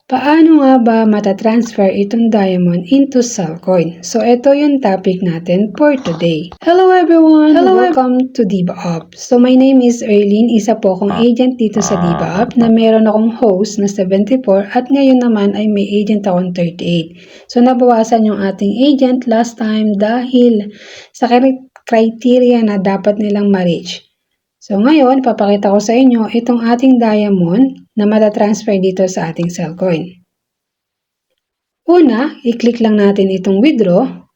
Paano nga ba matatransfer itong diamond into Cellcoin? So, ito yung topic natin for today. Hello everyone! Welcome to DivaUp. So, my name is Erlene. Isa po akong agent dito sa DivaUp na meron akong host na 74 at ngayon naman ay may agent akong 38. So, nabawasan yung ating agent last time dahil sa criteria na dapat nilang ma-reach. So ngayon, papakita ko sa inyo itong ating diamond na matatransfer dito sa ating Cellcoin. Una, i-click lang natin itong withdraw.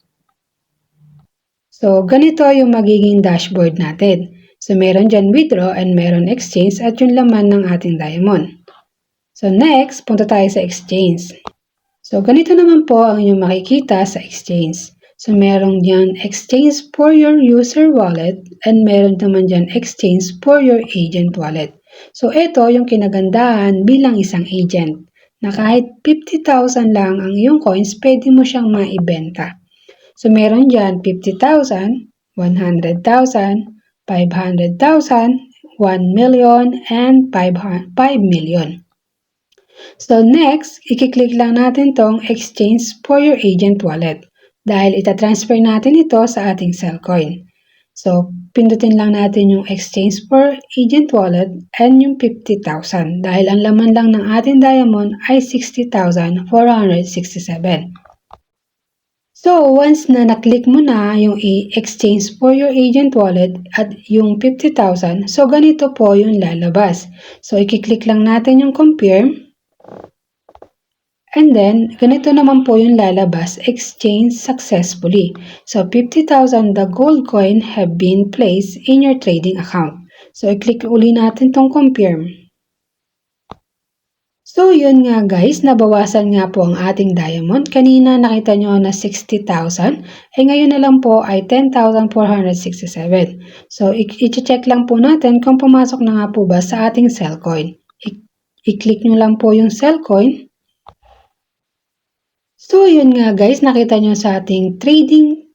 So ganito yung magiging dashboard natin. So meron dyan withdraw and meron exchange at yung laman ng ating diamond. So next, punta tayo sa exchange. So ganito naman po ang inyong makikita sa exchange. So, meron dyan exchange for your user wallet and meron naman dyan exchange for your agent wallet. So, ito yung kinagandahan bilang isang agent na kahit 50,000 lang ang iyong coins, pwede mo siyang maibenta. So, meron dyan 50,000, 100,000, 500,000, 1 million, and 5 million. So, next, i-click lang natin tong exchange for your agent wallet. Dahil itatransfer natin ito sa ating Cellcoin. So, pindutin lang natin yung exchange for agent wallet and yung 50,000 dahil ang laman lang ng ating diamond ay 60,467. So, once na naklik mo na yung exchange for your agent wallet at yung 50,000, so ganito po yung lalabas. So, i-click lang natin yung confirm. And then, ganito naman po yung lalabas, exchange successfully. So, 50,000 the gold coin have been placed in your trading account. So, i-click uli natin tong confirm. So, yun nga guys, nabawasan nga po ang ating diamond. Kanina nakita nyo na 60,000. Ngayon na lang po ay 10,467. So, i-check lang po natin kung pumasok na nga po ba sa ating Cellcoin. I-click nyo lang po yung Cellcoin. So, yun nga guys, nakita nyo sa ating trading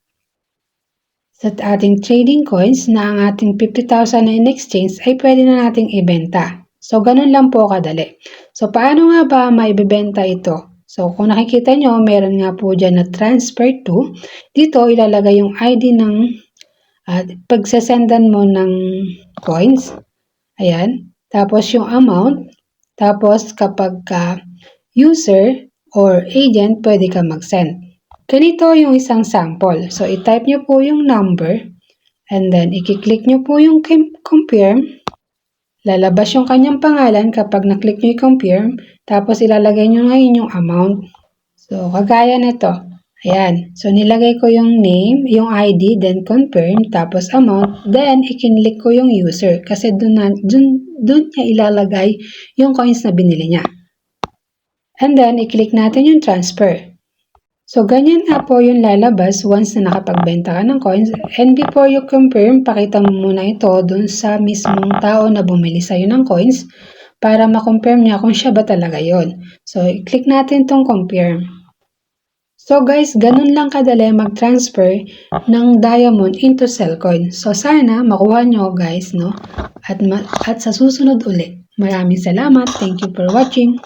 coins na ang ating 50,000 na in-exchange ay pwede na nating ibenta. So, ganun lang po kadali. So, paano nga ba maibibenta ito? So, kung nakikita nyo, meron nga po dyan na transfer to. Dito, ilalagay yung ID ng pagsasendan mo ng coins. Ayan. Tapos, yung amount. Tapos, kapag user or agent, pwede ka mag-send. Ganito yung isang sample. So, i-type nyo po yung number and then i-click nyo po yung confirm. Lalabas yung kanyang pangalan kapag na-click nyo yung confirm. Tapos, ilalagay nyo ngayon yung amount. So, kagaya nito. Ayan. So, nilagay ko yung name, yung ID, then confirm, tapos amount, then i-click ko yung user kasi dun niya ilalagay yung coins na binili niya. And then, i-click natin yung transfer. So, ganyan nga po yung lalabas once na nakapagbenta ka ng coins. And before you confirm, pakita mo muna ito dun sa mismong tao na bumili sa'yo ng coins para ma-confirm niya kung siya ba talaga yon. So, i-click natin tong confirm. So, guys, ganun lang kadali mag-transfer ng diamond into Cellcoin. So, sana makuha nyo, guys, no? At sa susunod ulit. Maraming salamat. Thank you for watching.